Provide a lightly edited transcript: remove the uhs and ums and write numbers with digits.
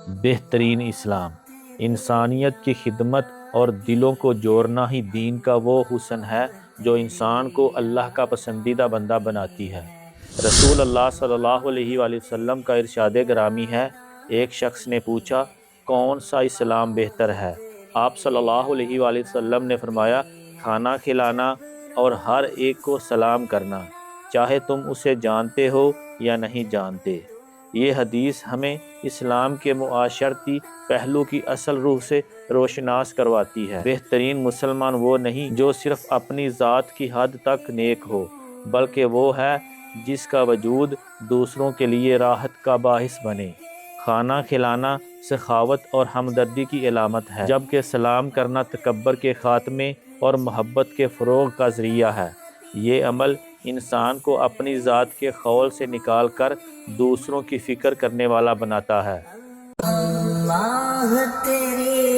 بہترین اسلام، انسانیت کی خدمت اور دلوں کو جوڑنا ہی دین کا وہ حسن ہے جو انسان کو اللہ کا پسندیدہ بندہ بناتی ہے۔ رسول اللہ صلی اللہ علیہ وآلہ وسلم کا ارشاد گرامی ہے، ایک شخص نے پوچھا کون سا اسلام بہتر ہے؟ آپ صلی اللہ علیہ وآلہ وسلم نے فرمایا، کھانا کھلانا اور ہر ایک کو سلام کرنا، چاہے تم اسے جانتے ہو یا نہیں جانتے۔ یہ حدیث ہمیں اسلام کے معاشرتی پہلو کی اصل روح سے روشناس کرواتی ہے۔ بہترین مسلمان وہ نہیں جو صرف اپنی ذات کی حد تک نیک ہو، بلکہ وہ ہے جس کا وجود دوسروں کے لیے راحت کا باعث بنے۔ کھانا کھلانا سخاوت اور ہمدردی کی علامت ہے، جبکہ سلام کرنا تکبر کے خاتمے اور محبت کے فروغ کا ذریعہ ہے۔ یہ عمل انسان کو اپنی ذات کے خول سے نکال کر دوسروں کی فکر کرنے والا بناتا ہے۔ اللہ تیری